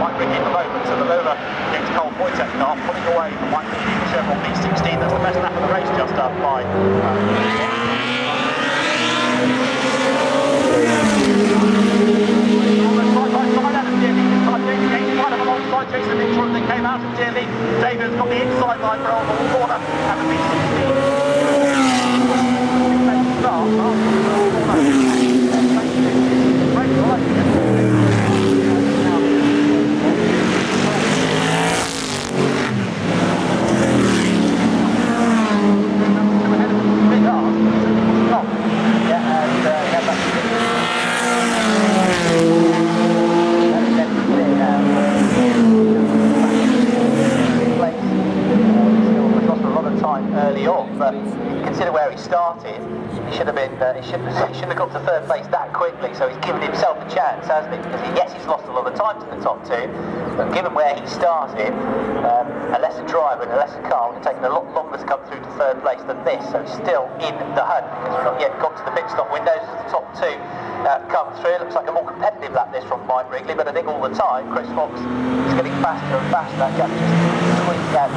Mike Ridley at the moment. So the Lola gets Cole Boytek car pulling away from Mike Ridley in the Chevron B16. That's the best lap of the race, just up by alongside Jason Mitchell as they came out of Dearly. David's got the inside line for Oulton corner and the B16. Early on, but consider where he started. He should have got to third place that quickly. So he's given himself a chance, hasn't he? Because yes, he's lost a lot of time to the top two, but given where he started, a lesser driver and a lesser car would have taken a lot longer to come through to third place than this. So he's still in the hunt because we've not yet got to the pit stop windows as the top two come through. It looks like a more competitive lap this from Mike Wrigley, but I think all the time Chris Fox is getting faster and faster. That gap just squeezed out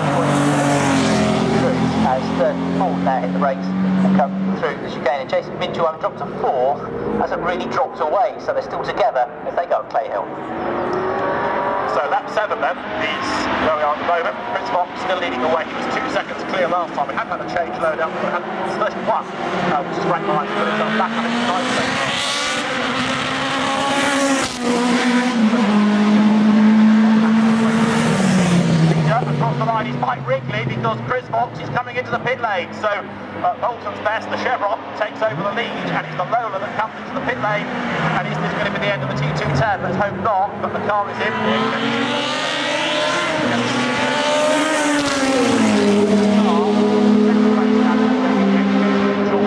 as 34 now hit the brakes and come through the chicane. And Jason Mitchell, having dropped to 4th, hasn't really dropped away, so they're still together as they go up Clay Hill. So lap 7 then is where we are at the moment. Chris Fox still leading the way. He was 2 seconds clear last time. We hadn't had a change load up, we had 31, which is rank line to put himself back on his 9 seconds. Across the line is Mike Wrigley because Chris Fox is coming into the pit lane. So Oulton's best, the Chevron, takes over the lead, and it's the Lola that comes into the pit lane. And is this going to be the end of the T210? Let's hope not, but the car is in.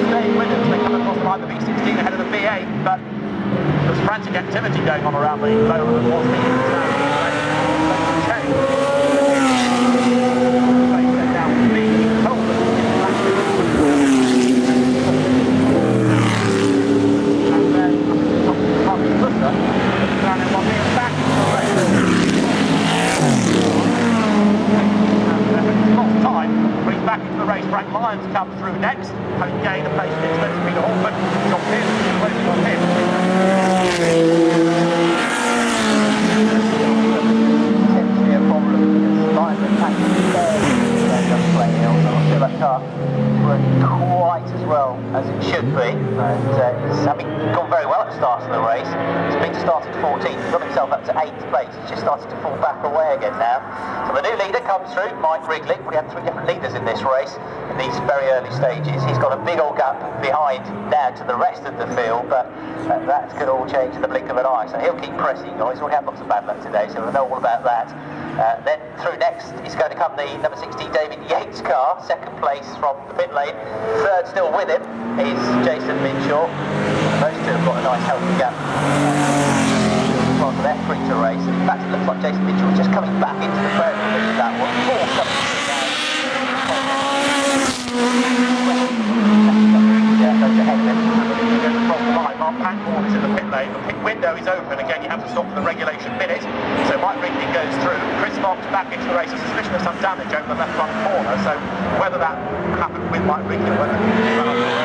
Staying with us, they come across the line, the B16 ahead of the B8, but there's frantic activity going on around the Lola that was the come through next, having gained a place in expected to be the Oulton. John Pearce is closing on him. Potentially a problem because Simon actually there just playing Hill, so I'm sure that car working quite as well as it should be. And it's having gone very well at the start of the race. He's been started 14th, he's got himself up to 8th place. He's just started to fall back away again now. So the new leader comes through, Mike Wrigley. We had 3 different leaders in this race in these very early stages. He's got a big old gap behind now to the rest of the field, but that could all change in the blink of an eye. So he'll keep pressing on. He's already had lots of bad luck today, so we'll know all about that. Then through next is going to come the number 16 David Yates car, 2nd place from the pit lane. 3rd still with him is Jason Mitchell. Those two have got a nice healthy gap. Well, for their free to race. In fact, it looks like Jason Mitchell is just coming back into the frame of that one. 4 coming goes ahead of him. He goes across the line. Mark Pankborn is in the pit lane. The pit window is open. Again, you have to stop for the regulation minute. So Mike Wrigley goes through. Chris Fox back into the race. A suspicion of some damage over the left front corner. So whether that happened with Mike Wrigley or whether he ran off the road.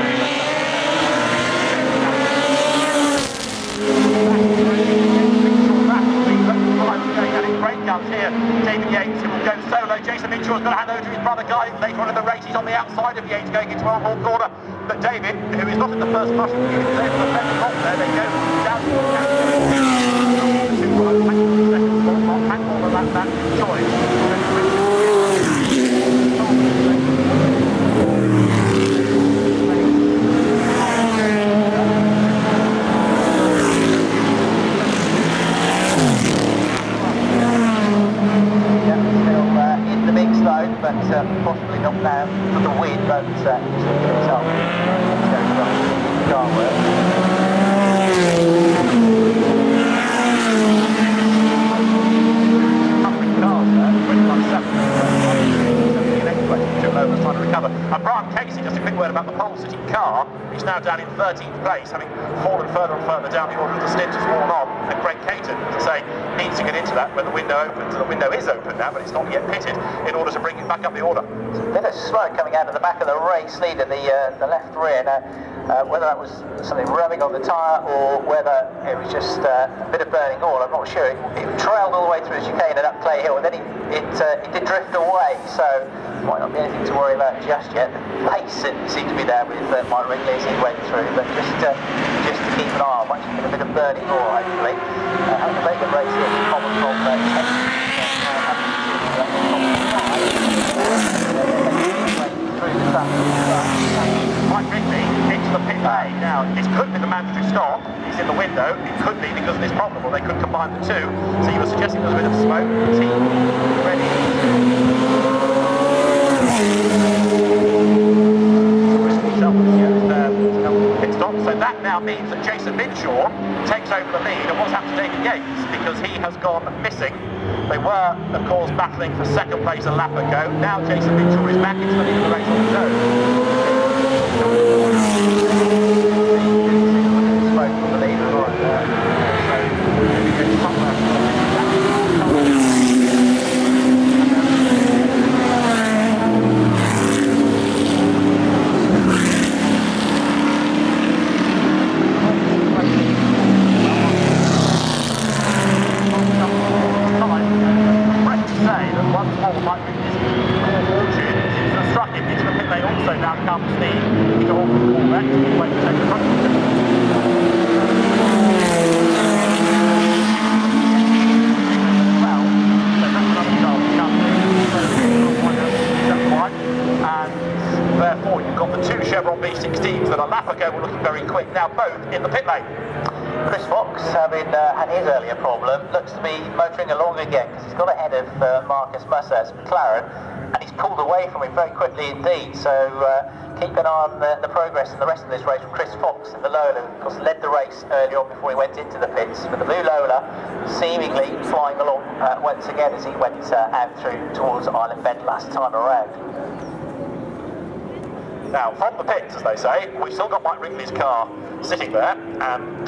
And his break comes here. David Yates, who will go solo. Jason Mitchell's got to hand over to his brother Guy. Later on in the race, he's on the outside of Yates going into Oulton corner. But David, who is not in the first flush, is able to defend the top there. They go down to the that choice. But possibly not now for the win, but just looking at himself. It's going well. Car work. Cars there, 21.7. Trying to recover. And Brian Casey, just a quick word about the pole sitting car. He's now down in 13th place, having fallen further and further down the order as the stint has worn on. And Greg Caton, to say, needs to get into that when the window opens, and the window is open now, but it's not yet pitted, in order to bring it back up the order. A bit of smoke coming out of the back of the race leader, the left rear. Now, whether that was something rubbing on the tyre or whether it was just a bit of burning oil, I'm not sure. It trailed all the way through the chicane and up Clay Hill, and then it did drift away, so might not be anything to worry about just yet. The pace seemed to be there with Mike Wrigley as he went through, but just to keep an eye on, might just get a bit of burning oil, hopefully. Having a very good race here, common from Mike Wrigley into the pit lane. Now, this could be the mandatory stop. He's in the window. It could be because of this problem, or they could combine the two. So you were suggesting there's a bit of smoke. Team ready to risk himself with pit stop. So that now means that Jason Minshaw takes over the lead. And what's happened to David Yates? Because he has gone missing. They were, of course, battling for second place a lap ago. Now Jason Minshaw is back into the lead of the race on his own. Smoke from the leader, now comes the Oulton Corvette to wait to take the front. Well, so that's another car and therefore you've got the two Chevron B16s that a lap ago were looking very quick, now both in the pit lane. Chris Fox, having had his earlier problem, looks to be motoring along again because he's got ahead of Marcus Musser's McLaren, and he's pulled away from him very quickly indeed. So keep an eye on the progress in the rest of this race from Chris Fox in the Lola, who of course led the race earlier on before he went into the pits. But the blue Lola seemingly flying along once again as he went out through towards Island Bend last time around. Now, from the pits, as they say, we've still got Mike Wrigley's car sitting there, and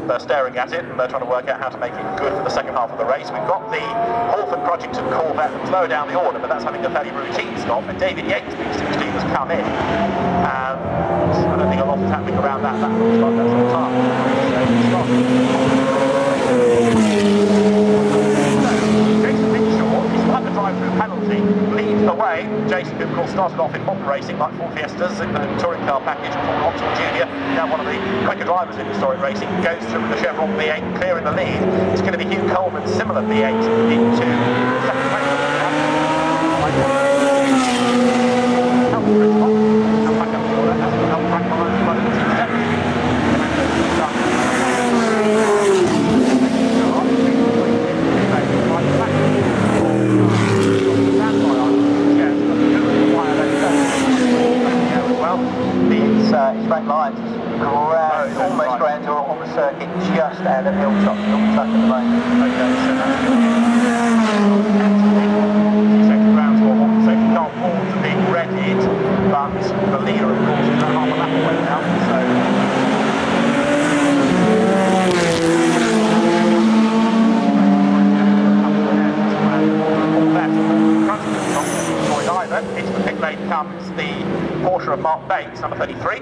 they're staring at it, and they're trying to work out how to make it good for the second half of the race. We've got the Halford Projecton Corvette that's lower down the order, but that's having a fairly routine stop, and David Yates' B16 has come in, and I don't think a lot is happening around that. That looks like that's on time. Jason Minshaw, despite the drive-through penalty, leads the way. Jason, who of course started off in modern racing like Ford Fiestas in the touring car package, and Ford Oulton Junior, now one of the quicker drivers in historic racing, goes through with the Chevron V8 clearing the lead. It's going to be Hugh Coleman's similar V8 into second place. His front lines almost ground on the circuit, just out of Hilltop at the moment. Okay, so that's second round to a safety car Paul to be readied, but the leader of course is about half a lap away now, so into the pit lane comes the Porsche of Mark Bates, number 33,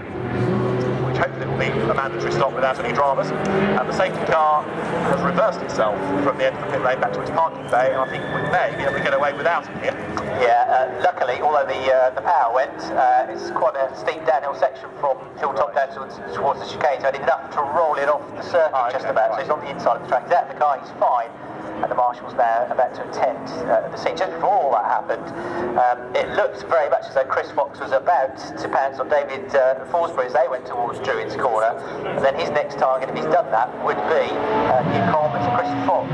which hopefully will be a mandatory stop without any dramas. And the safety car has reversed itself from the end of the pit lane back to its parking bay, and I think we may be able to get away without him here. Yeah, luckily, although the power went, it's quite a steep downhill section from Hilltop down towards the chicane, so I did enough to roll it off the circuit just about. So he's on the inside of the track. He's out of the car, he's fine. And the marshal's now about to attend the scene. Just before all that happened, it looked very much as though Chris Fox was about to pounce on David Forsberry as they went towards Druids Corner. And then his next target, if he's done that, would be Hugh Coleman. So Chris Fox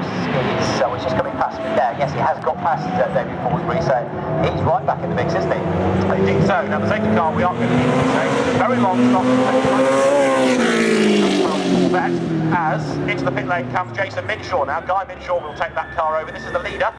was just coming past him now. Yes, he has got past David Forsberry, so he's right back in the mix, isn't he? Indeed so. Now the safety car, we aren't going to need to say, very long stop. As into the pit lane comes Jason Minshaw now. Guy Minshaw will take that car over. This is the leader.